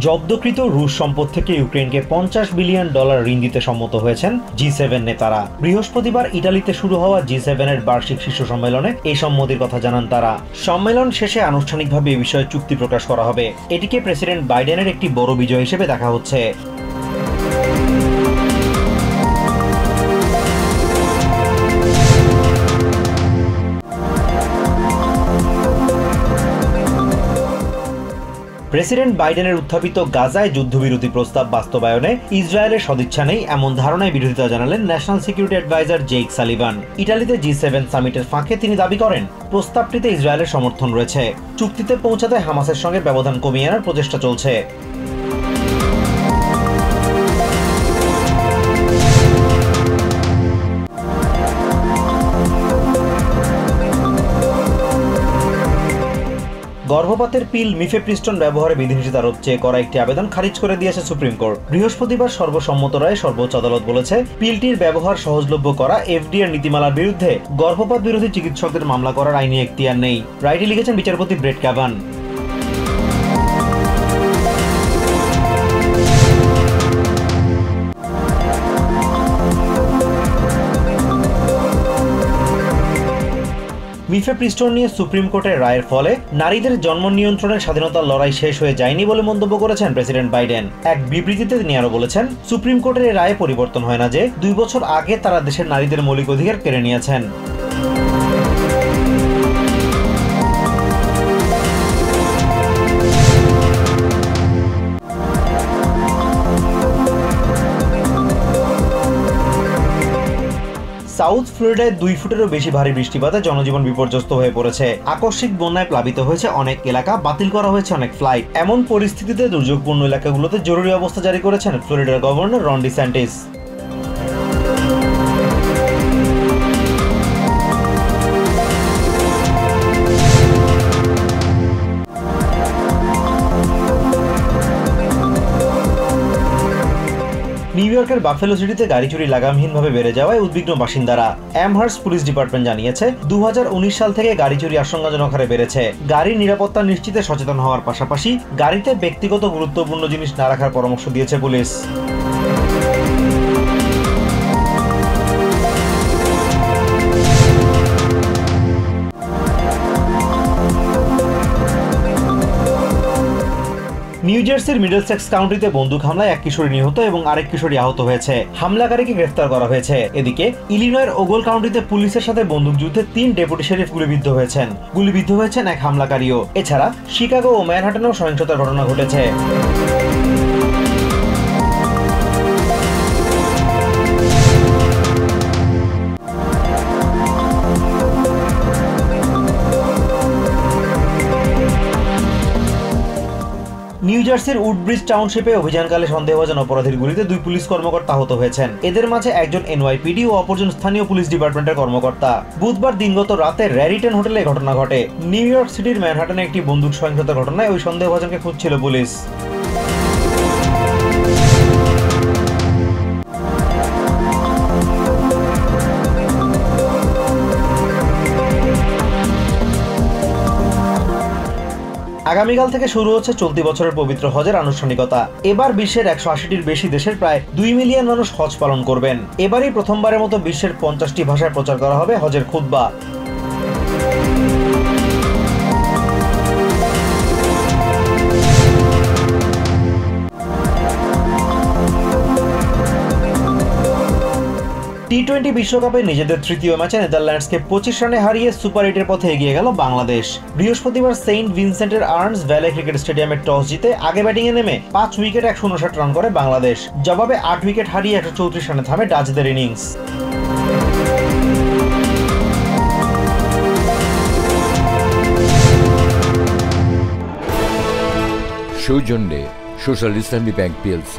জব্দকৃত রুশ সম্পদ থেকে ইউক্রেনকে $50 বিলিয়ন ঋণ দিতে সম্মত হয়েছেন G7 নেতারা। বৃহস্পতিবার ইটালিতে শুরু হওয়া G7 এর বার্ষিক শীর্ষ সম্মেলনে এই সম্মতির কথা জানান তারা। সম্মেলন শেষে আনুষ্ঠানিকভাবে এ বিষয়ে চুক্তি প্রকাশ করা হবে। এটিকে প্রেসিডেন্ট বাইডেনের একটি বড় বিজয় হিসেবে দেখা হচ্ছে। প্রেসিডেন্ট বাইডেনের উত্থাপিত গাজায় যুদ্ধবিরতি প্রস্তাব বাস্তবায়নে ইসরায়েলের সদিচ্ছা নেই এমন ধারণায় বিরোধিতা জানালেন national security adviser Jake Sullivan. ইটালিতে G7 সামিটের ফাঁকে তিনি দাবি করেন প্রস্তাবটিতে ইসরায়েলের সমর্থন রয়েছে। চুক্তিতে পৌঁছাতে হামাসের সঙ্গে ব্যবধান কমিয়ে আনার প্রচেষ্টা চলছে। গর্ভপাতের পিল মিফেপ্রিস্টন ব্যবহারে বিধিনিষেধ আরোপ চেয়ে করা একটি আবেদন খারিজ করে দিয়েছে সুপ্রিম কোর্ট। বৃহস্পতিবার সর্বসম্মত রায়ে সর্বোচ্চ আদালত বলেছে পিলটির ব্যবহার সহজলভ্য করা FDA এর নীতিমালার বিরুদ্ধে গর্ভপাত বিরোধী চিকিৎসকদের মামলা করার আইনি এখতিয়ার নেই। রায়টি লিখেছেন বিচারপতি ব্রেট ক্যাভান। মিফেপ্রিস্টন নিয়ে সুপ্রিম কোর্টের রায়ের ফলে নারীদের জন্ম নিয়ন্ত্রণের স্বাধীনতার লড়াই শেষ হয়ে যায়নি বলে মন্তব্য করেছেন প্রেসিডেন্ট বাইডেন। এক বিবৃতিতে তিনি আরো বলেছেন, সুপ্রিম কোর্টের এই রায়ে পরিবর্তন হয় না যে 2 বছর আগে তারা দেশের নারীদের মৌলিক অধিকার কেড়ে নিয়েছেন। সাউথ ফ্লোরিডায় 2 ফুটেরও বেশি ভারী বৃষ্টিপাতে জনজীবন বিপর্যস্ত হয়ে পড়েছে। আকস্মিক বন্যায় প্লাবিত হয়েছে অনেক এলাকা, বাতিল করা হয়েছে অনেক ফ্লাইট। এমন পরিস্থিতিতে দুর্যোগপূর্ণ এলাকাগুলোতে জরুরি অবস্থা জারি করেছেন ফ্লোরিডার গভর্নর রন ডিস্যান্টিস। নিউ ইয়র্কের বাফেলো সিটিতে গাড়ি চুরি লাগামহীনভাবে বেড়ে যাওয়ায় উদ্বিগ্ন বাসিন্দারা। অ্যামহার্স্ট পুলিশ ডিপার্টমেন্ট জানিয়েছে 2019 সাল থেকে গাড়ি চুরি আশঙ্কাজনক হারে বেড়েছে। গাড়ির নিরাপত্তা নিশ্চিতে সচেতন হওয়ার পাশাপাশি গাড়িতে ব্যক্তিগত গুরুত্বপূর্ণ জিনিস না রাখার পরামর্শ দিয়েছে পুলিশ। নিউ জার্সির মিডলসেক্স কাউন্টিতে বন্দুক হামলায় এক কিশোরী নিহত এবং আরেক কিশোরী আহত হয়েছে। হামলাকারীকে গ্রেফতার করা হয়েছে। এদিকে ইলিনয়ের ওগল কাউন্টিতে পুলিশের সাথে বন্দুকযুদ্ধে 3 ডেপুটি শেরিফ গুলিবিদ্ধ হয়েছেন এক হামলাকারীও। এছাড়া শিকাগো ও ম্যানহাটনেও সহিংসতার ঘটনা ঘটেছে। নিউ জার্সির উডব্রিজ টাউনশিপে অভিযানকালে সন্দেহভাজন অপরাধীর গুলিতে 2 পুলিশ কর্মকর্তা আহত হয়েছেন। এদের মাঝে একজন NYPD ও অপরজন স্থানীয় পুলিশ ডিপার্টমেন্টের কর্মকর্তা। বুধবার দিনগত রাতে র্যারিটন হোটেলে ঘটনা ঘটে। নিউ ইয়র্ক সিটির ম্যানহাটনে একটি বন্দুক সহিংসতার ঘটনায় ওই সন্দেহভাজনকে খুঁজছিল পুলিশ। আগামীকাল থেকে শুরু হচ্ছে চলতি বছরের পবিত্র হজের আনুষ্ঠানিকতা। এবার বিশ্বের 180টির বেশি দেশের প্রায় 2 মিলিয়ন মানুষ হজ পালন করবেন। এবারই প্রথমবারের মতো বিশ্বের 50টি ভাষায় প্রচার করা হবে হজের খুতবা। T20 বিশ্বকাপে নিজেদের তৃতীয় ম্যাচে নেদারল্যান্ডসকে 25 রানে হারিয়ে সুপার 8-এর পথে এগিয়ে গেল বাংলাদেশ। বৃহস্পতিবার সেন্ট ভিনসেন্টের আর্নস ভ্যালে ক্রিকেট স্টেডিয়ামে টস জিতে আগে ব্যাটিংয়ে নেমে 5 উইকেট 159 রান করে বাংলাদেশ। জবাবে 8 উইকেট হারিয়ে 134 রানে থামে ডাচদের ইনিংস। সৌজন্যে সোশ্যাল ইসলামী ব্যাংক PLC।